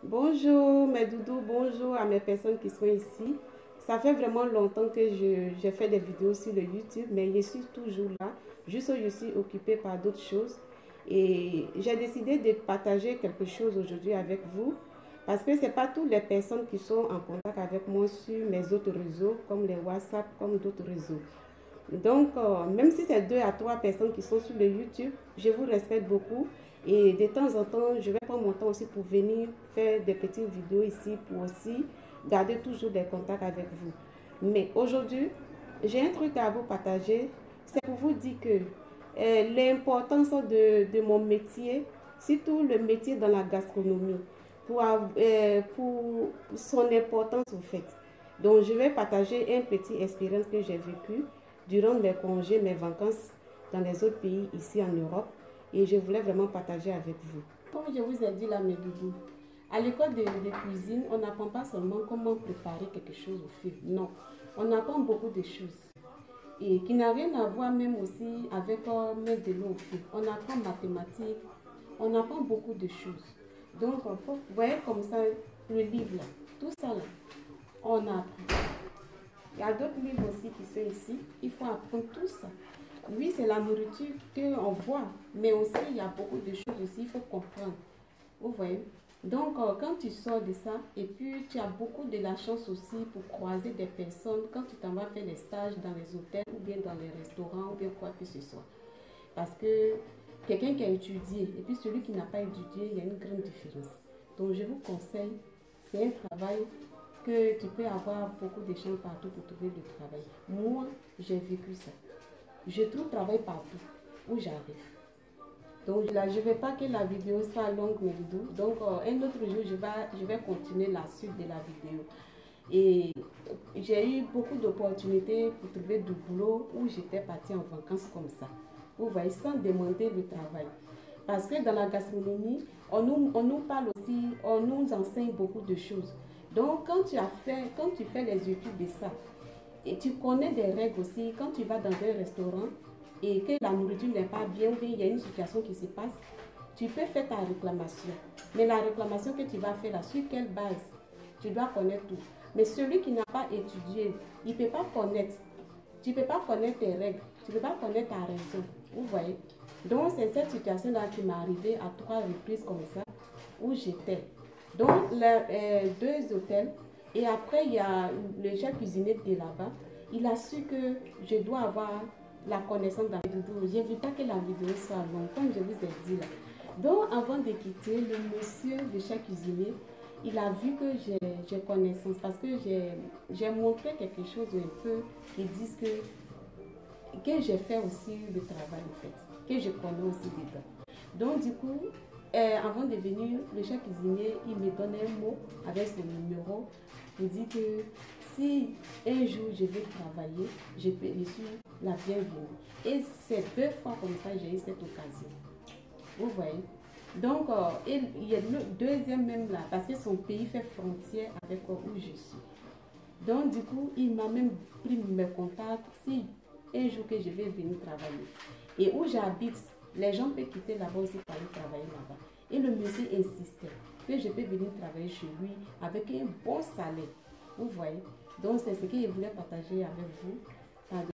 Bonjour mes doudous, bonjour à mes personnes qui sont ici. Ça fait vraiment longtemps que j'ai fait des vidéos sur le YouTube, mais je suis toujours là. Juste que je suis occupée par d'autres choses. Et j'ai décidé de partager quelque chose aujourd'hui avec vous. Parce que ce n'est pas toutes les personnes qui sont en contact avec moi sur mes autres réseaux, comme les WhatsApp, comme d'autres réseaux. Donc, même si c'est 2 à 3 personnes qui sont sur le YouTube, je vous respecte beaucoup. Et de temps en temps, je vais prendre mon temps aussi pour venir faire des petites vidéos ici pour aussi garder toujours des contacts avec vous. Mais aujourd'hui, j'ai un truc à vous partager. C'est pour vous dire que l'importance de mon métier, surtout le métier dans la gastronomie, pour son importance au fait. Donc, je vais partager une petite expérience que j'ai vécue durant mes congés, mes vacances dans les autres pays ici en Europe. Et je voulais vraiment partager avec vous. Comme je vous ai dit là, mes doudous, à l'école de cuisine, on n'apprend pas seulement comment préparer quelque chose au feu. Non, on apprend beaucoup de choses. Et qui n'a rien à voir même aussi avec mettre de l'eau au feu. On apprend mathématiques, on apprend beaucoup de choses. Donc, vous voyez comme ça, le livre là, tout ça là, on apprend. Il y a d'autres livres aussi qui sont ici. Il faut apprendre tout ça. Oui, c'est la nourriture qu'on voit, mais aussi il y a beaucoup de choses aussi, il faut comprendre. Vous voyez? Donc, quand tu sors de ça, et puis tu as beaucoup de la chance aussi pour croiser des personnes quand tu t'en vas faire des stages dans les hôtels ou bien dans les restaurants ou bien quoi que ce soit. Parce que quelqu'un qui a étudié et puis celui qui n'a pas étudié, il y a une grande différence. Donc, je vous conseille, c'est un travail que tu peux avoir beaucoup de chances partout pour trouver du travail. Moi, j'ai vécu ça. Je trouve travail partout où j'arrive. Donc là, je ne vais pas que la vidéo soit longue, mes vidéos. Donc un autre jour, je vais continuer la suite de la vidéo. Et j'ai eu beaucoup d'opportunités pour trouver du boulot où j'étais partie en vacances comme ça. Vous voyez, sans demander le travail. Parce que dans la gastronomie, on nous parle aussi, on nous enseigne beaucoup de choses. Donc quand tu fais les études de ça, et tu connais des règles aussi, quand tu vas dans un restaurant et que la nourriture n'est pas bien, ou bien il y a une situation qui se passe, tu peux faire ta réclamation. Mais la réclamation que tu vas faire là, sur quelle base? Tu dois connaître tout. Mais celui qui n'a pas étudié, il ne peut pas connaître. Tu ne peux pas connaître tes règles, tu ne peux pas connaître ta raison. Vous voyez? Donc c'est cette situation-là qui m'est arrivée à 3 reprises comme ça, où j'étais. Donc les 2 hôtels. Et après, il y a le chef cuisinier de là-bas. Il a su que je dois avoir la connaissance dans la vidéo. Je ne veux pas que la vidéo soit longue, comme je vous ai dit là. Donc, avant de quitter, le monsieur, le chef cuisinier, il a vu que j'ai connaissance parce que j'ai montré quelque chose un peu qui disent que j'ai fait aussi le travail en fait, que je connais aussi dedans. Donc, du coup, avant de venir, le chef cuisinier, il me donne un mot avec son numéro pour dire que si un jour je vais travailler, je suis la bienvenue. Et c'est 2 fois comme ça que j'ai eu cette occasion. Vous voyez? Donc, il y a le deuxième même là, parce que son pays fait frontière avec où je suis. Donc, du coup, il m'a même pris mes contacts si un jour que je vais venir travailler. Et où j'habite, les gens peuvent quitter là-bas aussi pour aller travailler là-bas. Et le monsieur insistait que je peux venir travailler chez lui avec un bon salaire. Vous voyez? Donc, c'est ce que je voulais partager avec vous.